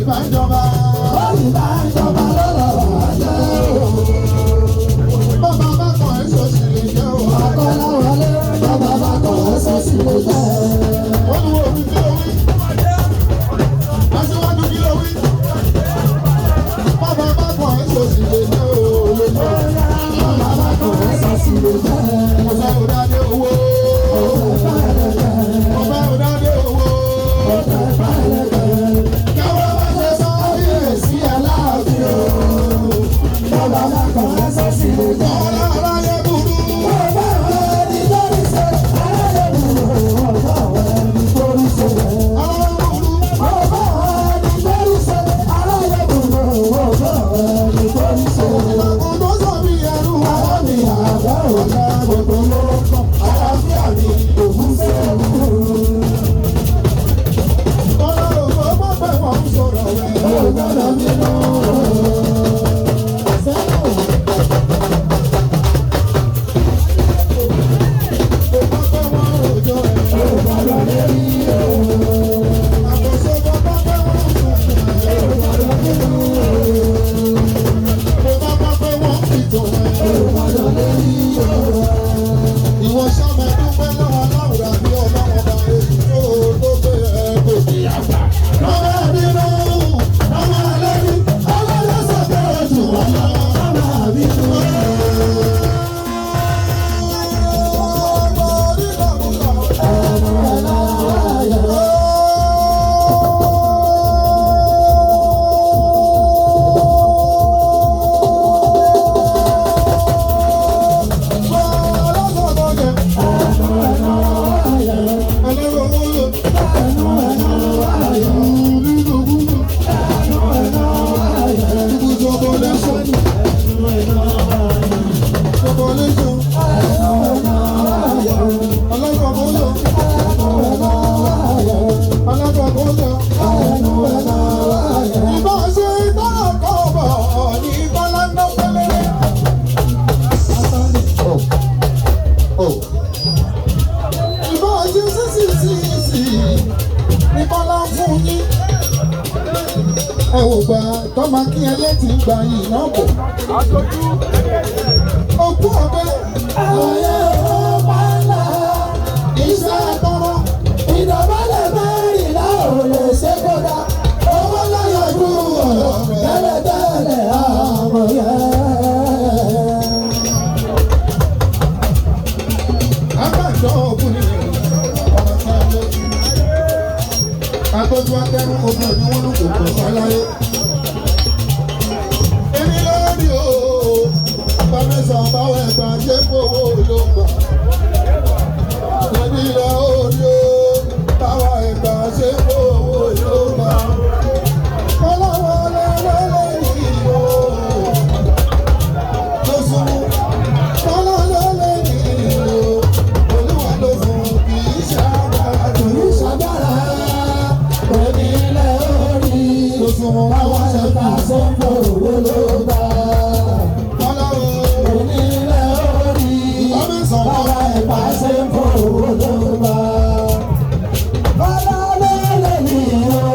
bá ń jọba. Bọ́ọ̀lì bá ń jọba lọ́lọ́ àjẹ́ o. Bàbá bá kàn ẹ́ sọ́sì lè jẹ́ o. Akọ́lá wọlé. Bàbá bá kàn ẹ́ sọ́sì lè jẹ́. Olúwo mi kí ló wí? Aṣíwájú kí ló wí? Bàbá bá kàn ẹ́ sọ́sì lè jẹ́ o. Bàbá bá kàn ẹ́ sọ́sì lè jẹ́. Mo fẹ́ òdàdé owó. Mo fẹ́ òdàdé owó. Káwọ́ bá ṣe sọ sí aláàfin o. Bàbá bá kàn ẹ́ sọ́sì lè jẹ́. Ọlá aráyé burú. Bàbá rẹ̀ ní lórí ṣe. Aráyé burú. Bàbá rẹ̀ ní lórí ṣe. Aráyé burú. Bàbá rẹ̀ ní lórí ṣe. Aráyé burú. Bàbá rẹ̀ ní lórí ṣe. Ọ̀dọ́ sọ mi ẹrú. Àwọn mi àgbà ọ̀gá gbogbo ló kọ́. Àlàáfíà mi ògùn sí ẹ̀rú. Ọlọ́run ló mọ̀ pé wọ́n ń sọ̀rọ̀ rẹ̀. Ọ̀gbọ́dọ̀ mi lọ. Ẹ wò gbà tọ́mọ kí ẹlẹ́tì gbà yìí náà bọ̀. Òkú ọ̀bẹ. Àyè ọ̀pá ńlá. Iṣẹ́ àtọrọ. Ìdọ̀bálẹ̀ mẹ́rìnlá ò lè ṣe kódà. Owó láyọ̀jú ọ̀rọ̀ tẹ́lẹ̀tẹ́lẹ̀ àmọ̀ yẹn. Àgbàdo òkú ni ọ̀rọ̀ tí a lé. Agbójú akẹ́rù ogun ọdún wọn ló kò pọ̀ sáláyé. Èmi lórí o, Bámẹ́sàn báwọ̀ ẹ̀gbà ṣé fowó ló gbà. Èmi lórí o, báwọ̀ ẹ̀gbà ṣé fowó ló gbà. Ọlọ́wọ́ lọ́lọ́lọ́ yìí o, ló súnmọ́. Ọlọ́lọ́lọ́ yìí o, Olúwa ló fún kì í ṣàgbára. Kì í ṣàgbára. Onílẹ̀ orí àwọn ẹ̀ka sọ́kò owó ló bá. Onílẹ̀ orí àwọn ẹ̀ka sọ́kò owó ló bá. Ọlọ́lẹ́lẹ̀ ni o.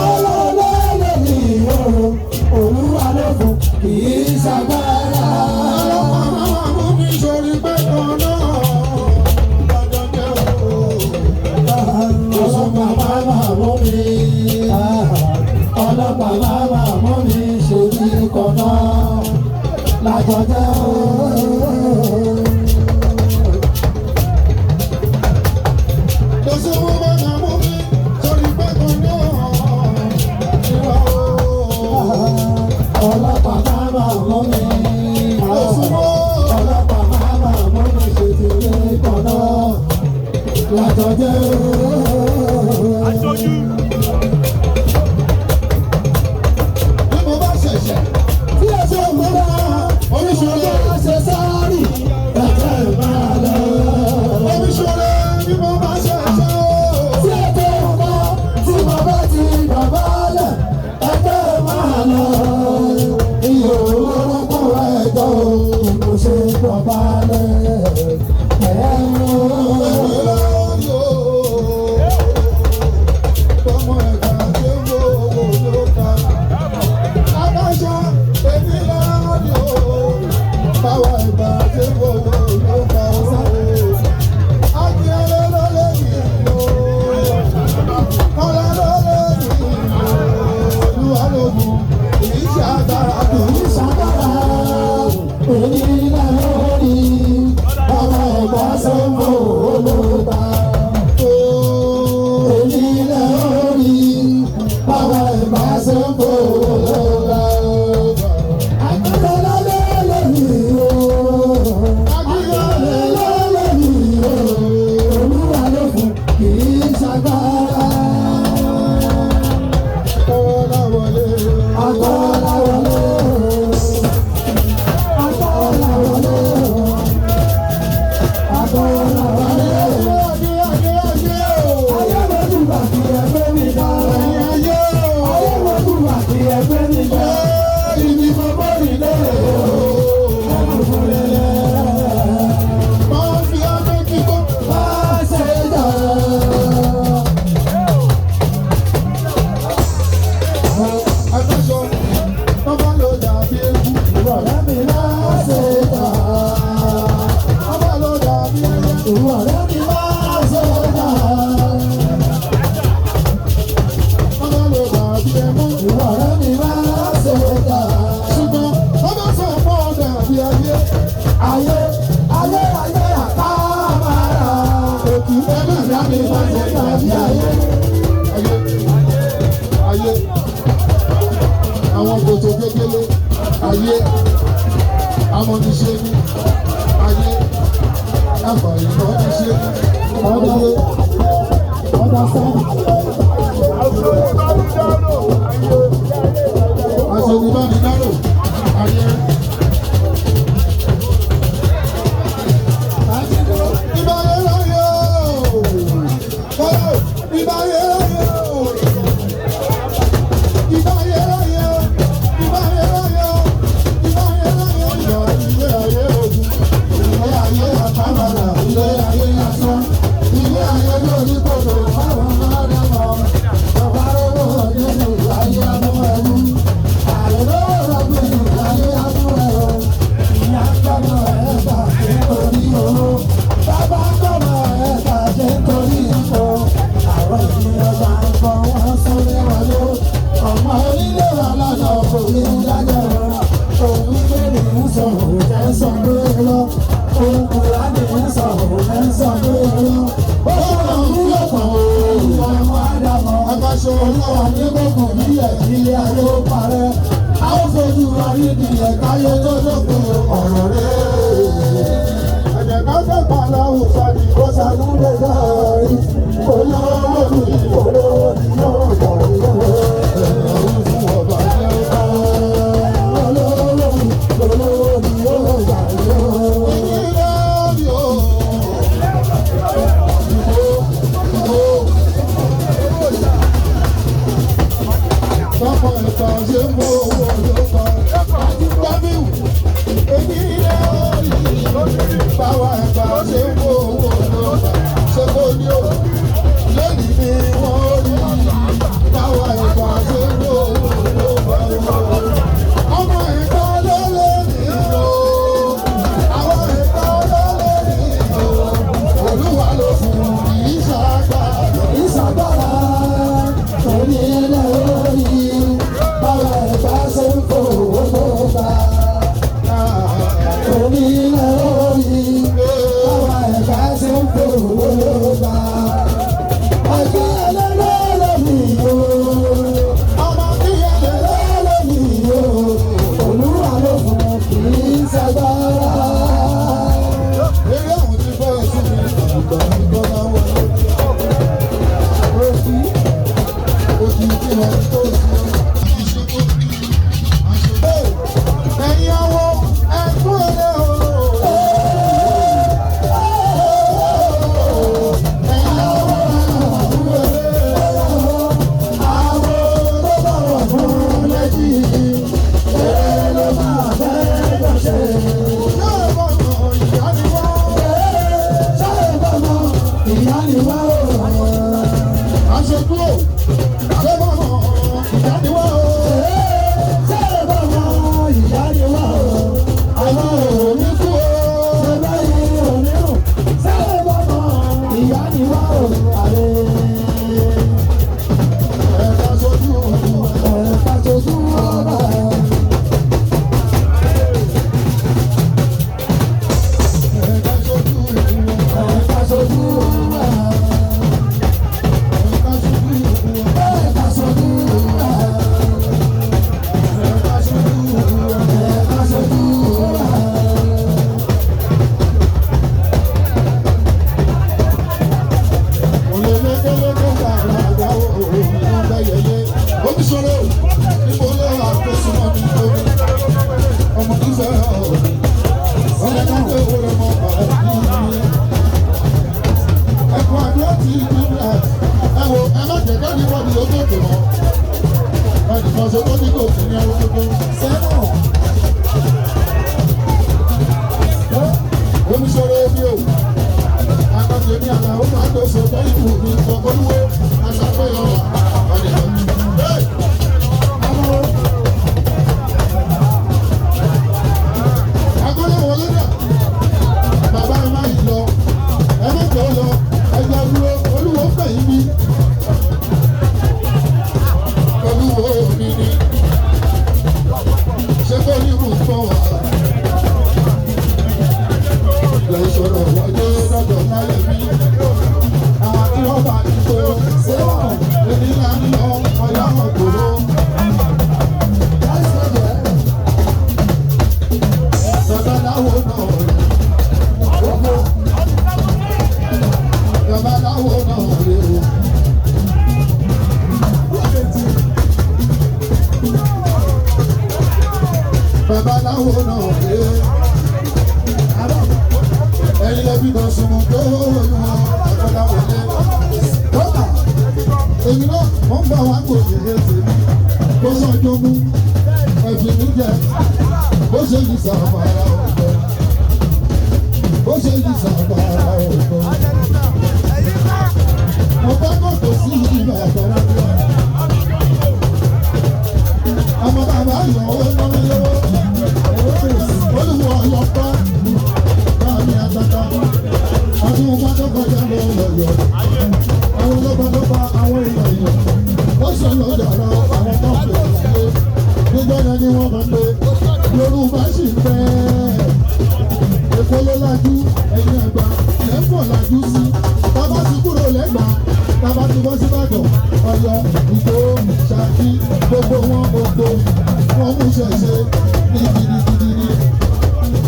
Ọlọ́lẹ́lẹ̀ ni o. Olúwa ló fún kì í ṣàgbára. Ọlọ́pàá máa mú mi sórí pé kan náà. Ọlọ́pàá máa mú mi ṣe bí kọ̀nà lájọjẹ́ ooo. Lọ́sọ̀wọ́ máa mú mi sórí pẹ́kọ̀ náà níwá ooo. Ọlọ́pàá máa mú mi. Ọlọ́pàá máa mú mi ṣe bí kọ̀nà lájọjẹ́ ooo. Aṣojú. Tí ẹ ṣe òmùra oríṣiríṣi ṣe sáré ẹ̀jẹ̀ máa lọ. Oríṣiríṣi bí mo bá ṣe ṣe o. Tí ẹ tó nǹkan tí mo bá ti bàbá lẹ̀ ẹ̀jẹ̀ máa lọ. Iye orúkọ ẹ̀jọ̀ kò ṣe bàbá lẹ̀ ẹ̀rọ. Ọmọ ẹ̀ka ṣe ń bọ̀. tiẹ̀ mọ́. Ìwọ rẹ̀ mi máa ṣe dà. Ṣùgbọ́n wọ́n bá sọ fún ọ̀dà bí ayé. Ayé àtàmàrà. Òkú ẹgbẹ́ ìyá mi máa ṣe dà bí ayé. Ayé àwọn kòtò kékeré. Ayé amọ̀niṣe ní. Ayé àfàìmọ̀niṣe ní. Ọ̀dà sọ́ọ̀nù. Aṣọ́ni bá mi dárò. Ayé. Ìbáyé láyé o. Ìbáyé láyé o. Ìbáyé láyé o. Ìbáyé láyé o. Ìbáyé láyé o. Ilé ayé ogun. Ilé ayé àtàmàlà. Ilé ayé asán. Ilé ayé lórí kòtò. Báwọn máa dá mọ́. Bàbá owó nínú ayé amú ẹrú. Àlọ́ rọ̀gbìn ayé amú ẹrú. Ìyá gbọ́mọ ẹ̀ka nítorí owó. Bàbá gbọ́mọ ẹ̀ka nítorí ipò. Àwọn ènìyàn bá ń bọ̀ wọ́n sórí wọlé. Ọmọ onílé wa lọ́nà kò ní dájọ́ rọra. Òun kéde ń sọ òun fẹ́ sọ lórí lọ. Òun kùrá ní ń sọ òun fẹ́ sọ lórí lọ. Ó lọ ń lọ́pọ̀ òun ọmọ Ádámọ̀. Àbáṣọ ọlọ́wà ní gbogbo nílẹ̀ ilé ayé ó parẹ́. A ó fojú ayé nìyẹn káyé tó dókun ọ̀rọ̀ rẹ̀. Ẹ̀jẹ̀ ká fẹ́ pa aláwọ̀ sani kó sanú lè dárí. Olówó lòlù olówó ni yóò bọ̀ lọ́wọ́. Ẹ̀rọ fún ọba jẹ́ ọba. Olówó lòlù olówó ni yóò bọ̀ lọ́wọ́. Ìdílé ni o. Báwo ẹ̀ka ṣe ń bọ̀ owó ló pa? Bábíù, èmi ilé orí. Báwo ẹ̀ka ṣe ń bọ̀ owó ló pa? Ṣé kò ní o? Lónìí ni wọ́n rí. Báwo ẹ̀ka ṣe ń bọ̀ owó ló pa? Ọmọ ẹ̀ka ló lè ní o. Àwọn ẹ̀ka ló lè ní o. Olúwa ló fún ìṣàgbára. Torí ilé orí. Báwo ẹ̀ka ṣe ń bọ̀ owó ló pa? Torí ilé orí. Báwo ẹ̀ka ṣe ń bọ̀ owó ló pa? Ẹgbẹ́ ẹlẹ́lẹ́lẹ́ mi o. Ọmọ bí ẹlẹ́lẹ́lẹ́ mi o. Olúwa ló fún kì í ṣàgbára. Eré àwọn ti fẹ́ sí mi. Ìgbà ìgbà máa wọlé. Òsì tí wọ́n tó sí. Ẹ̀yin àwọn ẹ̀kún ẹ̀rẹ́ o. Ẹ̀yin àwọn ẹ̀kún ẹ̀rẹ́ o. Àwọn tó bá wọ̀ fún lẹ́jì. Èrè ló máa fẹ́ jọ ṣe. Ṣé ìbọ̀mọ̀ ìyá ni wá? Ṣé ìbọ̀mọ̀ ìyá ni wá o? Aṣojú o. Ṣé ìbọ̀mọ̀ ìyá ni wá o? Ṣé ìbọ̀mọ̀ ìyá ni wá o? Àwọn òní kú o. Ṣé báyìí òní rùn? Ṣé ìbọ̀mọ̀ ìyá ni wá o? Ẹ̀ka ṣojú ẹ̀ka ṣojú ọba. Ẹ̀ka ṣojú ẹ̀ka ṣojú ọba. Ẹ̀ka ṣojú ẹ̀ka ṣojú ọba. Ẹ̀ka ṣojú ẹ̀ka ṣojú ọba. Olélégélégé gbàgbà àgbáwò òun bẹ́ yẹyẹ. Omiṣòro níbo ló wà tó súnmọ́ ní orí. Ọmọ tó fẹ́ràn ọ̀rọ̀. Ọ̀rẹ́ náà tó wọlé mọ́ ọ̀rẹ́ ní ìlú. Ẹ̀kọ́ àdúrà ti ìlú rẹ̀. Ẹ wo ẹ má jẹ́ ká ní wọ́n ní ogún òkè mọ́. Ẹnì kan ṣe tó ní kò sí ní ẹrú gbogbo. Sẹ́wọ̀n. Omiṣòro ebi o. Akọ̀tẹ̀ ní àlàó máa ń lọ sọ̀tọ̀ ìlú mi ọgbọ́núwó aṣàpẹ̀yọ̀ ọ̀dẹ̀. Agbọ́dọ̀ wọlé náà. Bàbá ẹ máa yìí lọ. Ẹ má jẹ́ ọ lọ. Ẹja dúró. Olúwo ń bẹ̀ yín bí. Olúwo náwó náà dé. Ẹyin lẹ́bí náà súnmọ́ tó wọn àkọ́dá wọlé. Kọ́tà èmi náà wọ́n bá wa kò yé ètè mi. Bó ṣe jogún ẹ̀fìn mi jẹ, bó ṣe yí sàmàrà ọ̀gbẹ́. Bó ṣe yí sàmàrà ọ̀gbẹ́. Mo bá kòtò sí ìgbà àgbàrá mi wá. Ọmọ bàbá yọ̀ ọ́ lọ́wọ́ lọ́wọ́. Olúwo ọ̀yọ́pá báàmì àtàkà. Àwọn ọmọdé kọjá lọ lọ́yọ̀. Àwọn lọ́gbàdọ́gba àwọn èèyàn yọ̀. Ó ṣe lọ́jà lọ àwọn tó ń pè é. Níjọ́ yẹn ni wọ́n máa ń pè Yorùbá sì ń fẹ́. Èkó ló lajú ẹ̀yìn ẹ̀gbá. Ẹ̀ ń pọ̀ lajú sí. Bàbá ti kúrò lẹ́gbàá. Bàbá ti bọ́ sí Ìbàdàn. Ọ̀yọ́, Ìgbò, Ṣakí, gbogbo wọn gbogbo. Wọ́n mú ṣẹ̀ṣẹ̀ ní gidigidi.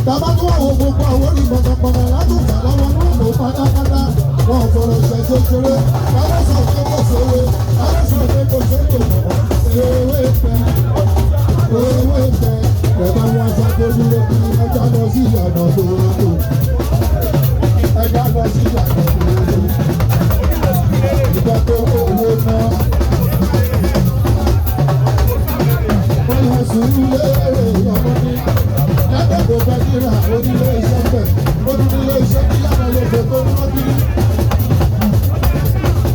Bàbá tó wà wọ gbogbo àwọn orí pọ̀tọ̀pọ̀tọ̀ látòkà lọ́wọ́ náà ló pátápátá. Wọ́n fọ̀rọ̀ ṣẹ̀ṣẹ̀ ṣeré. Bàbá sọ pé kò ṣeré. Bàbá sọ pé kò ṣeré. Ewé pẹ́. Ewé pẹ́. Ẹ̀ka wọn aṣọ tó dúró kí ẹja lọ sí ìyànà tó tó. Ẹja lọ sí ìyànà tó tó. Ìgbà tó owó náà. Wọ́n yọ sùúrù léèrè ọmọ ní. Lábẹ́gbẹ́ bá kíra onílé iṣẹ́ bẹ̀. Onílé iṣẹ́ kí yàrá lè fẹ́ tó ní wọ́n kiri.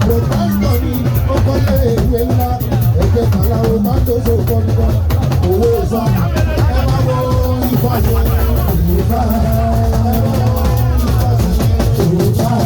Rògbòǹdọ̀ ni ó kọ́lé ìwé ńlá. Ẹgbẹ́ kàláwo máa ń tó so kọ́nìkan. Owó ìsọ. Ẹ máa wo ìfàṣẹ. Ìfà. Ẹ máa wo ìfàṣẹ. Ìfà.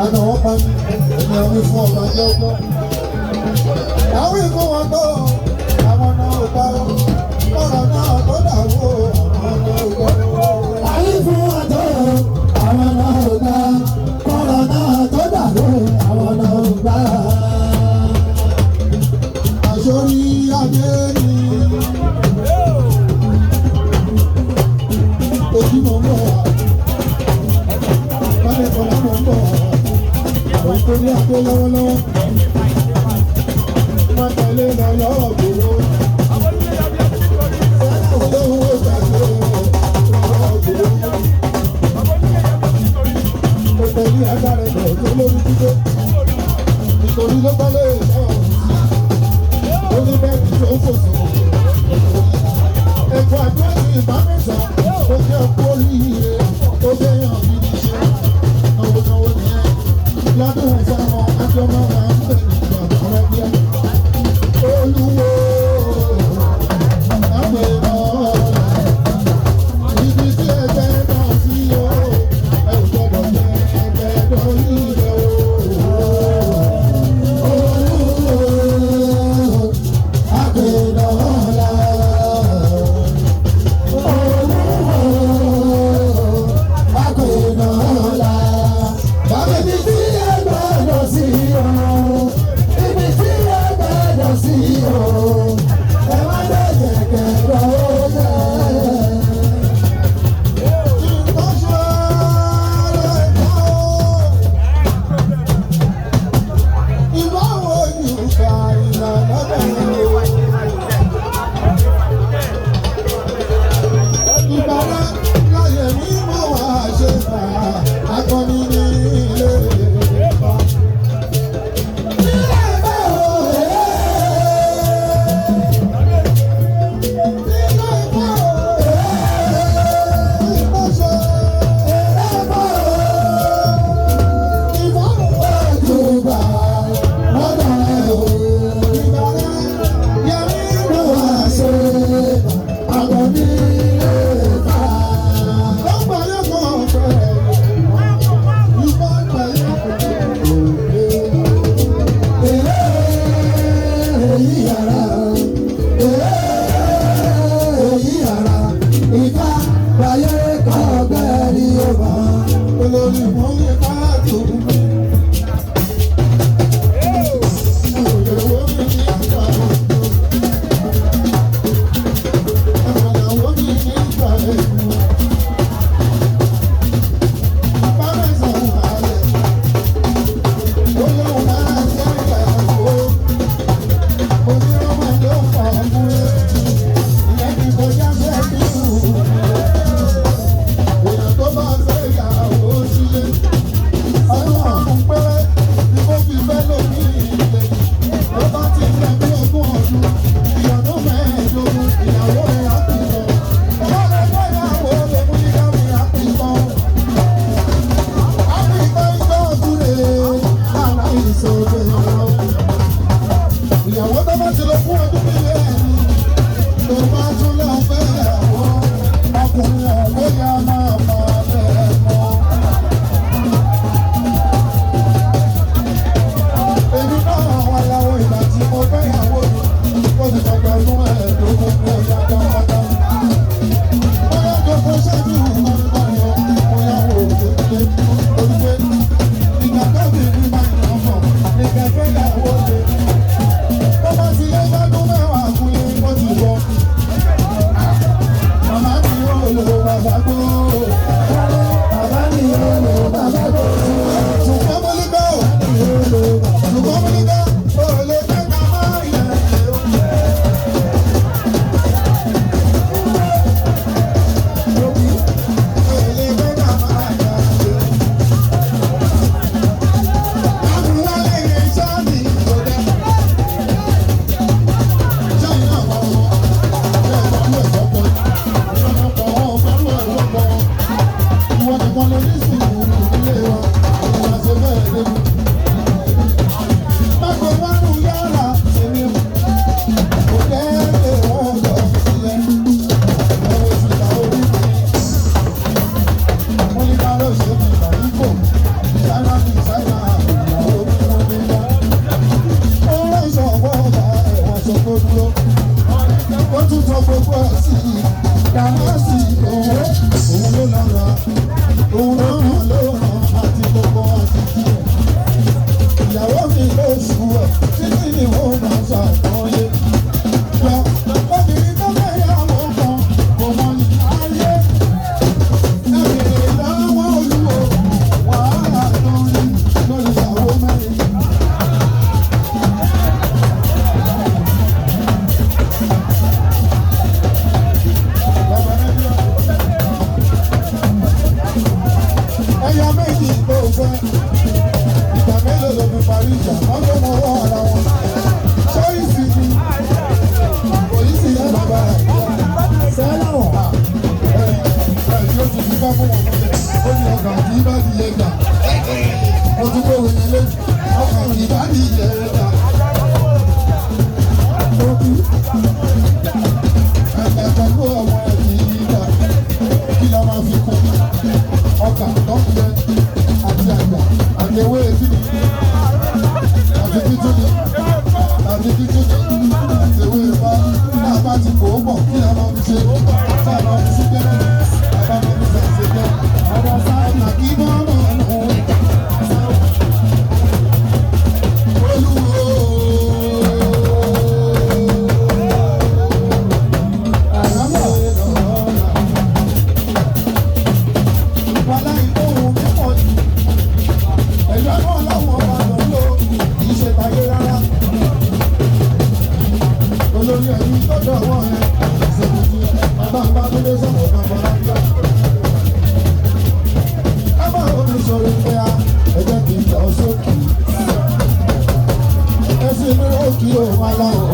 Àná wọ́n pa ní ẹ̀mí fún ọba jẹ́ ọgbọ́n. Àwọn ìkó wọn tó àwọn náà ò bá ọ̀rọ̀ náà tó dàwó àwọn náà ò bá. Àwọn ìfún wọn tó àwọn náà ò bá ọ̀rọ̀ náà tó dàwó àwọn náà ò bá. Àṣorí adé ni ojúmọ̀ mọ́ wa. Bálẹ̀ kọ́lá mọ̀ ń bọ̀ wá. Nítorí àpé lọ́wọ́lọ́wọ́, wọ́n tẹ̀lé lọ lọ́wọ́ gbòòrò. Olówó ìgbàgbé lọ́wọ́ gbòòrò. Mo tẹ̀lé agbára ẹ̀dọ̀ tó lórí dídé. Nítorí ló bá lè lọ́wọ́ sí. Ó ní bẹ́ẹ̀ kí ló ń fòsò. Ẹ̀kọ́ àdúrà ní ìbámẹ́sàn. Ó jẹ́ ọkọ oríire. Ó bẹ́yàn gidi ṣe. Náwó nìyẹn. Lọ́dún ìsámọ̀ àjọmọ́ máa ń bẹ̀rẹ̀ ìgbà ọ̀rẹ́ bíẹ́. Olúwo àgbẹ̀ náà ibi tí ẹgbẹ́ náà sí o, ẹ ò gbọ́dọ̀ jẹ ẹgbẹ́ lórí ilẹ̀ o. Olúwo èyí yàrá èyí yàrá ìfá wáyé kọ́gbẹ́ ní ọba olórí mọ́lẹ́ káàtó. Ìyàwó tó bá ti lọ fún ọdún nílé ẹni tó bá tún lọ fẹ́ ìyàwó ọkùnrin ọ̀gbẹ́yà máa mọ̀ lẹ́ẹ̀mọ́. Èmi náà wà láwọn ìgbà tí mo fẹ́ ìyàwó mi ó ti dàgbà ọdún ẹ̀ẹ́dógún ní ọjà dáadáa. Bóyá tó fẹ́ ṣáájú ìmọ̀lẹ́bàyọ̀ bóyá wò ó kékeré olùgbé ìgbà tó bí ní máa ń yàn mọ̀ nígbà fẹ́ ìyàwó mi. Bọ́lá ti lé gbádùn mẹ́wàá kú ní wọ́n ti bọ́. Màmá mi yóò lo bàbá gbó. Bàbá mi yóò lo bàbá gbó. Ṣùgbọ́n mo ní bẹ́ẹ̀ o. Ṣùgbọ́n mo ní bẹ́ẹ̀ o lè fẹ́ ká máa yẹ ẹ̀ o. O lè fẹ́ ká máa yẹ ẹ̀ o. Àwọn wálé yẹn ṣáà ní ìjọba. Ó tún sọ gbogbo ẹ̀ sí i, dáná sí i lọ́wọ́, òun ló lára, òun ló ràn ló ràn àti gbogbo àti tiẹ̀. Ìyàwó mi ló ṣù ẹ̀, títí ni wọ́n máa ṣàkóyè. Jọ obìnrin tó fẹ́ yàwó kan, kò mọ ní ayé. Ẹ̀bìnrin lọ́wọ́ olúwo, wàhálà lórí ìyàwó mẹ́rin. Ẹyà méjì ló fẹ́, ìgbà mélòó ló fi parí ìjà, wọ́n ló mọ ọwọ́ ara wọn. Ṣọ́yìsì ni, òyìsì ní bàbá rẹ̀. Sẹ́láwọ̀n à, ẹ̀rí ó ti fi bá fún wọn mọ́lẹ̀, ó ní ọkà kì í bá di yẹ gbà. Mo tún kó wẹ̀yẹ lé, ọkà kì í bá di yẹ gbà. Ẹ̀ka pẹ̀lú ọmọ ẹ̀ kì í gbà, kí la máa fi kún ọkà lọ́kùnrin àti àgbà àti ewé ìdílé àti títúni àti títúni àti ewé ìfá náà bá ti kó pọ̀ kí a máa fi ṣe tá a máa fi sí kẹ́lẹ́ a bá máa fi ṣàṣe kẹ́ ọ̀dọ̀ sáà nà kí bọ́ náà nù. Olúwo. Olórí ẹ̀yìn tọ́jú ọwọ́ yẹn, ṣèkùtì bàbá ń bá tó dé sọ̀rọ̀ bàbá láńgbá. Ẹ bá omi sọ̀rọ̀ pé a ẹ̀jẹ̀ kì í lọ sókè. Ẹ sì ní òkè òun aláwọ̀.